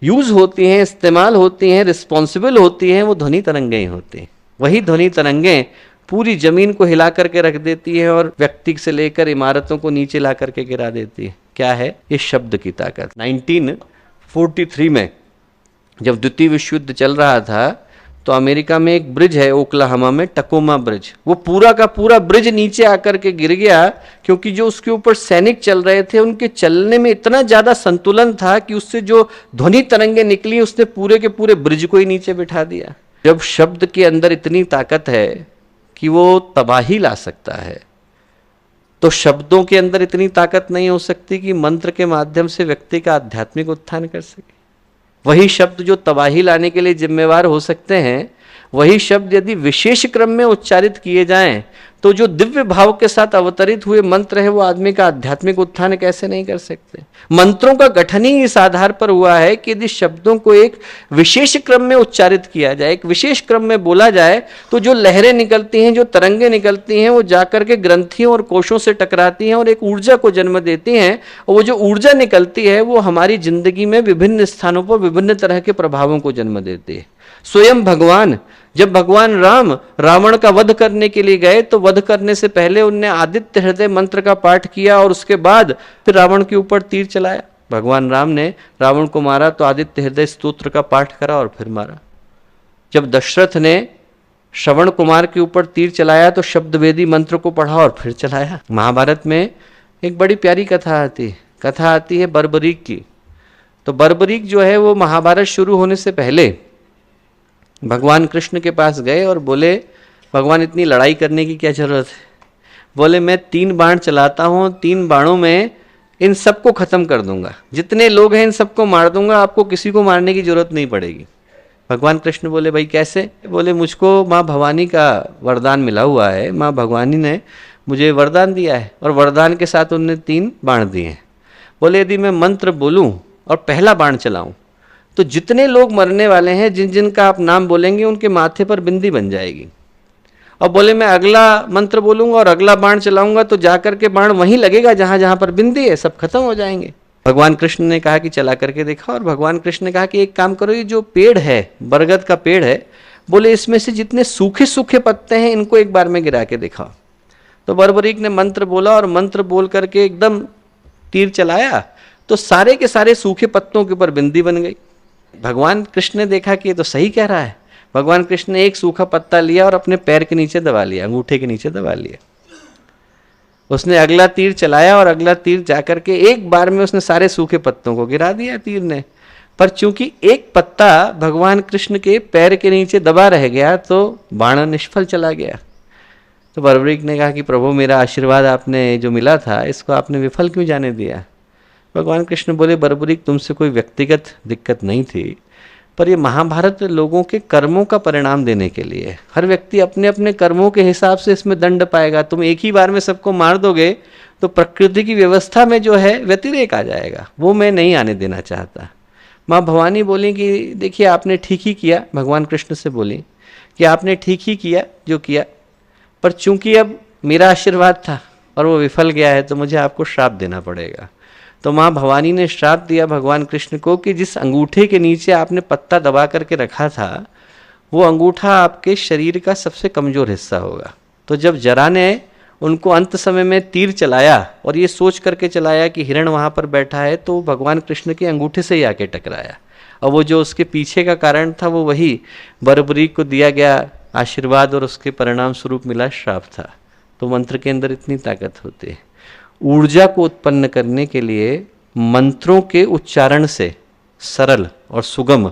Use होती हैं, इस्तेमाल होती हैं, रिस्पॉन्सिबल होती हैं, वो ध्वनि तरंगें ही होती हैं। वही ध्वनि तरंगें पूरी जमीन को हिला करके रख देती है और व्यक्ति से लेकर इमारतों को नीचे ला करके गिरा देती है। क्या है ये? शब्द की ताकत। 1943 में जब द्वितीय विश्व युद्ध चल रहा था तो अमेरिका में एक ब्रिज है ओक्लाहोमा में, टकोमा ब्रिज, वो पूरा का पूरा ब्रिज नीचे आकर के गिर गया क्योंकि जो उसके ऊपर सैनिक चल रहे थे उनके चलने में इतना ज्यादा संतुलन था कि उससे जो ध्वनि तरंगे निकली उसने पूरे के पूरे ब्रिज को ही नीचे बिठा दिया। जब शब्द के अंदर इतनी ताकत है कि वो तबाही ला सकता है, तो शब्दों के अंदर इतनी ताकत नहीं हो सकती कि मंत्र के माध्यम से व्यक्ति का आध्यात्मिक उत्थान कर सके। वही शब्द जो तबाही लाने के लिए जिम्मेवार हो सकते हैं, वही शब्द यदि विशेष क्रम में उच्चारित किए जाएं तो जो दिव्य भाव के साथ अवतरित हुए मंत्र है वो आदमी का आध्यात्मिक उत्थान कैसे नहीं कर सकते। मंत्रों का गठन ही इस आधार पर हुआ है कि यदि शब्दों को एक विशेष क्रम में उच्चारित किया जाए, एक विशेष क्रम में बोला जाए, तो जो लहरें निकलती हैं, जो तरंगे निकलती हैं, वो जाकर के ग्रंथियों और कोशों से टकराती हैं और एक ऊर्जा को जन्म देती हैं। और वो जो ऊर्जा निकलती है वो हमारी जिंदगी में विभिन्न स्थानों पर विभिन्न तरह के प्रभावों को जन्म देती है। स्वयं भगवान, जब भगवान राम रावण का वध करने के लिए गए तो वध करने से पहले उनने आदित्य हृदय मंत्र का पाठ किया और उसके बाद फिर रावण के ऊपर तीर चलाया। भगवान राम ने रावण को मारा तो आदित्य हृदय स्तोत्र का पाठ करा और फिर मारा। जब दशरथ ने श्रवण कुमार के ऊपर तीर चलाया तो शब्दवेदी मंत्र को पढ़ा और फिर चलाया। महाभारत में एक बड़ी प्यारी कथा आती है बर्बरीक की। तो बर्बरीक जो है वो महाभारत शुरू होने से पहले भगवान कृष्ण के पास गए और बोले, भगवान इतनी लड़ाई करने की क्या जरूरत है? बोले मैं 3 बाण चलाता हूँ, 3 बाणों में इन सबको खत्म कर दूंगा, जितने लोग हैं इन सबको मार दूंगा, आपको किसी को मारने की जरूरत नहीं पड़ेगी। भगवान कृष्ण बोले भाई कैसे? बोले मुझको माँ भवानी का वरदान मिला हुआ है, माँ भगवानी ने मुझे वरदान दिया है और वरदान के साथ उन्होंने 3 बाण दिए हैं। बोले यदि मैं मंत्र बोलूं और पहला बाण चलाऊं तो जितने लोग मरने वाले हैं, जिन जिन का आप नाम बोलेंगे उनके माथे पर बिंदी बन जाएगी। और बोले मैं अगला मंत्र बोलूंगा और अगला बाण चलाऊंगा तो जाकर के बाण वहीं लगेगा जहां जहां पर बिंदी है, सब खत्म हो जाएंगे। भगवान कृष्ण ने कहा कि चला करके देखा और भगवान कृष्ण ने कहा कि एक काम करो, ये जो पेड़ है बरगद का पेड़ है, बोले इसमें से जितने सूखे सूखे पत्ते हैं इनको एक बार में गिरा के दिखाओ। तो बर्बरीक ने मंत्र बोला और मंत्र बोल करके एकदम तीर चलाया तो सारे के सारे सूखे पत्तों के ऊपर बिंदी बन गई। भगवान कृष्ण ने देखा कि ये तो सही कह रहा है। भगवान कृष्ण ने एक सूखा पत्ता लिया और अपने पैर के नीचे दबा लिया, अंगूठे के नीचे दबा लिया। उसने अगला तीर चलाया और अगला तीर जाकर के एक बार में उसने सारे सूखे पत्तों को गिरा दिया तीर ने। पर चूंकि एक पत्ता भगवान कृष्ण के पैर के नीचे दबा रह गया तो बाण निष्फल चला गया। तो बर्बरीक ने कहा कि प्रभु मेरा आशीर्वाद आपने जो मिला था इसको आपने विफल क्यों जाने दिया? भगवान कृष्ण बोले बर्बरीक तुमसे कोई व्यक्तिगत दिक्कत नहीं थी, पर ये महाभारत लोगों के कर्मों का परिणाम देने के लिए, हर व्यक्ति अपने अपने कर्मों के हिसाब से इसमें दंड पाएगा। तुम एक ही बार में सबको मार दोगे तो प्रकृति की व्यवस्था में जो है व्यतिरेक आ जाएगा, वो मैं नहीं आने देना चाहता। माँ भवानी बोली कि देखिए आपने ठीक ही किया, भगवान कृष्ण से बोली कि आपने ठीक ही किया जो किया, पर चूंकि अब मेरा आशीर्वाद था और वो विफल गया है तो मुझे आपको श्राप देना पड़ेगा। तो माँ भवानी ने श्राप दिया भगवान कृष्ण को कि जिस अंगूठे के नीचे आपने पत्ता दबा करके रखा था वो अंगूठा आपके शरीर का सबसे कमजोर हिस्सा होगा। तो जब जरा ने उनको अंत समय में तीर चलाया और ये सोच करके चलाया कि हिरण वहां पर बैठा है, तो भगवान कृष्ण के अंगूठे से ही आके टकराया और वो जो उसके पीछे का कारण था वो वही बर्बरीक को दिया गया आशीर्वाद और उसके परिणाम स्वरूप मिला श्राप था। तो मंत्र के अंदर इतनी ताकत होती है। ऊर्जा को उत्पन्न करने के लिए मंत्रों के उच्चारण से सरल और सुगम